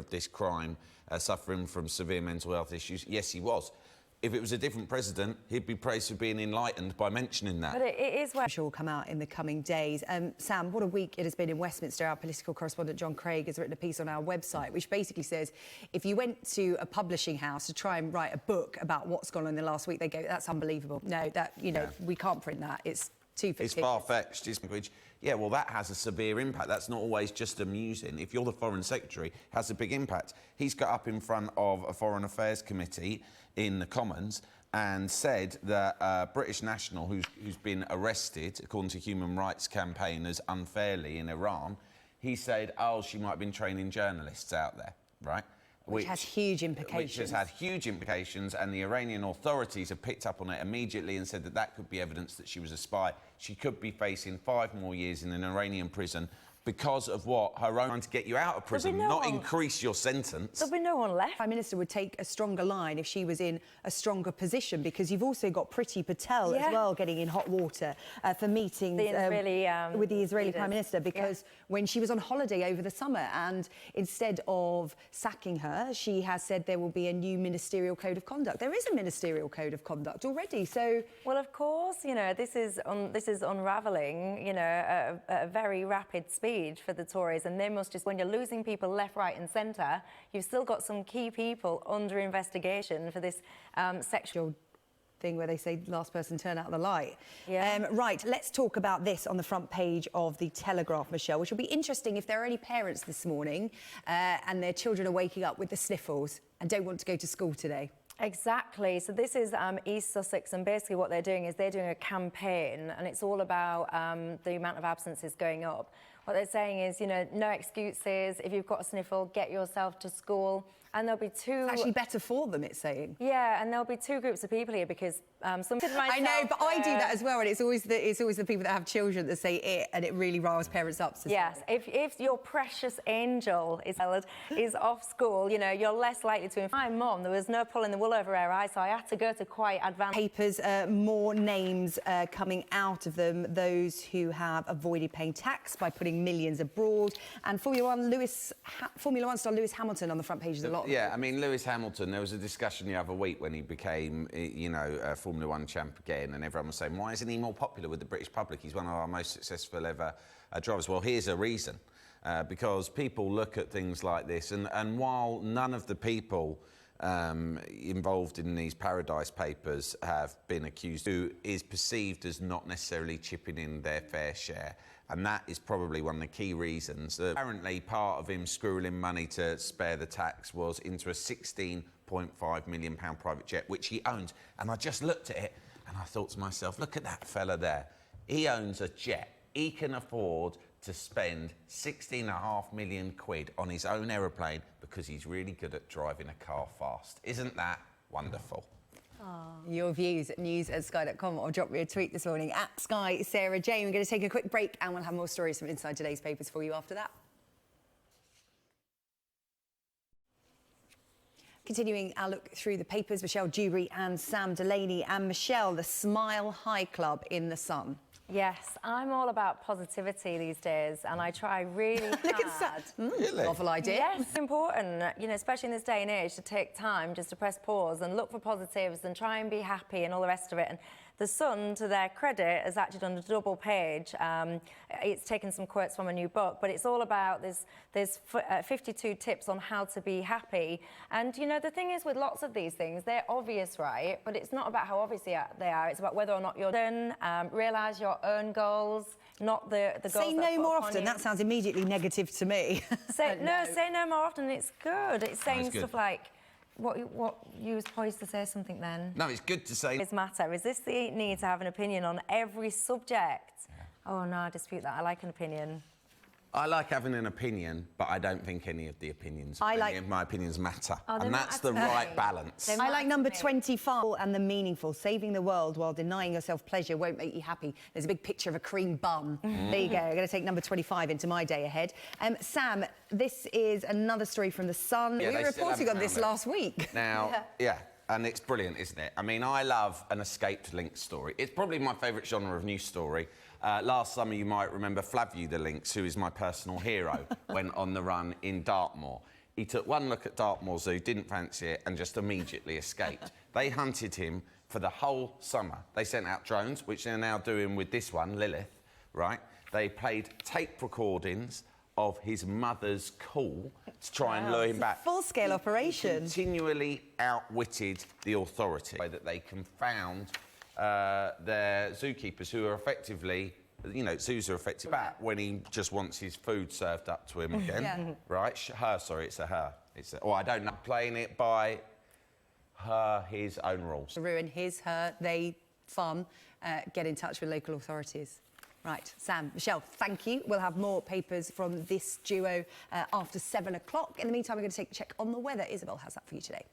of this crime, suffering from severe mental health issues. Yes, he was. If it was a different president, he'd be praised for being enlightened by mentioning that. But it is where... I'm sure will come out in the coming days. Sam, what a week it has been in Westminster. Our political correspondent John Craig has written a piece on our website which basically says if you went to a publishing house to try and write a book about what's gone on in the last week, they go, that's unbelievable. No, we can't print that. It's too fictitious. It's far-fetched, it's language. Yeah, well, that has a severe impact. That's not always just amusing. If you're the Foreign Secretary, it has a big impact. He's got up in front of a Foreign Affairs Committee in the Commons and said that a British national who's been arrested, according to human rights campaigners, unfairly in Iran, he said, oh, she might have been training journalists out there, right? Which has huge implications. Which has had huge implications, and the Iranian authorities have picked up on it immediately and said that that could be evidence that she was a spy. She could be facing 5 more years in an Iranian prison because of what? Her own trying to get you out of prison, not increase your sentence. There'll be no one left. Prime Minister would take a stronger line if she was in a stronger position, because you've also got Priti Patel as well getting in hot water for meetings with the Israeli Prime Minister, because when she was on holiday over the summer, and instead of sacking her, she has said there will be a new ministerial code of conduct. There is a ministerial code of conduct already, so... Well, of course, this is unravelling, at a very rapid speed for the Tories, and they must just, when you're losing people left, right and centre, you've still got some key people under investigation for this sexual thing where they say last person turn out the light. Yeah. Right, let's talk about this on the front page of the Telegraph, Michelle, which will be interesting if there are any parents this morning and their children are waking up with the sniffles and don't want to go to school today. Exactly. So this is East Sussex, and basically what they're doing is they're doing a campaign, and it's all about the amount of absences going up. What they're saying is, no excuses. If you've got a sniffle, get yourself to school. And there'll be two... It's actually better for them, it's saying. Yeah, and there'll be 2 groups of people here, because some... I know, but I do that as well, and it's always the people that have children that say it, and it really riles parents up. Yes, if your precious angel is off school, you're less likely to... My mum, there was no pulling the wool over her eyes, so I had to go to quite advanced... Papers, more names coming out of them, those who have avoided paying tax by putting millions abroad, and Formula One star Lewis Hamilton on the front page of the lot. Yeah, I mean, Lewis Hamilton, there was a discussion the other week when he became, a Formula One champ again, and everyone was saying, why isn't he more popular with the British public? He's one of our most successful ever drivers. Well, here's a reason. Because people look at things like this, and while none of the people involved in these Paradise Papers have been accused, who is perceived as not necessarily chipping in their fair share. And that is probably one of the key reasons. Apparently, part of him squirreling money to spare the tax was into a £16.5 million private jet, which he owns. And I just looked at it and I thought to myself, look at that fella there. He owns a jet. He can afford to spend 16.5 million quid on his own aeroplane because he's really good at driving a car fast. Isn't that wonderful? Your views at news@sky.com, or drop me a tweet this morning at Sky Sarah Jane. We're going to take a quick break and we'll have more stories from inside today's papers for you after that. Continuing our look through the papers, Michelle Dewberry and Sam Delaney. And Michelle, the Smile High Club in the Sun. Yes, I'm all about positivity these days, and I try really hard. Look at that. Really? Novel idea. Yes, it's important, especially in this day and age, to take time just to press pause and look for positives and try and be happy and all the rest of it. And The Sun, to their credit, has actually done a double page. It's taken some quotes from a new book, but it's all about, there's 52 tips on how to be happy. And, the thing is with lots of these things, they're obvious, right? But it's not about how obvious they are. It's about whether or not you're done, realise your own goals, not the goals Say no more often. You. That sounds immediately negative to me. Say no more often. It's good. It's saying stuff like, what you was poised to say something then. No, it's good to say. Matter. Is this the need to have an opinion on every subject? Yeah. Oh no, I dispute that. I like an opinion. I like having an opinion, but I don't think any of my opinions matter. And that's the right balance. I like number 25, and the meaningful. Saving the world while denying yourself pleasure won't make you happy. There's a big picture of a cream bun. There you go. I'm going to take number 25 into my day ahead. Sam, this is another story from The Sun. Yeah, we were reporting on this last week. Now, yeah. And it's brilliant, isn't it? I mean, I love an escaped lynx story. It's probably my favourite genre of news story. Last summer, you might remember Flavio the Lynx, who is my personal hero, went on the run in Dartmoor. He took one look at Dartmoor Zoo, didn't fancy it, and just immediately escaped. They hunted him for the whole summer. They sent out drones, which they're now doing with this one, Lilith, right? They played tape recordings of his mother's call to try and lure him back. Full-scale operation. Continually outwitted the authority. That they confound their zookeepers, who are effectively, you know, zoos are effective back when he just wants his food served up to him again. Right? Her, sorry, it's a her. I don't know. Playing it by his own rules. Ruin his, her, they, fun. Get in touch with local authorities. Right, Sam, Michelle, thank you. We'll have more papers from this duo after 7 o'clock. In the meantime, we're going to take a check on the weather. Isabel has that for you today.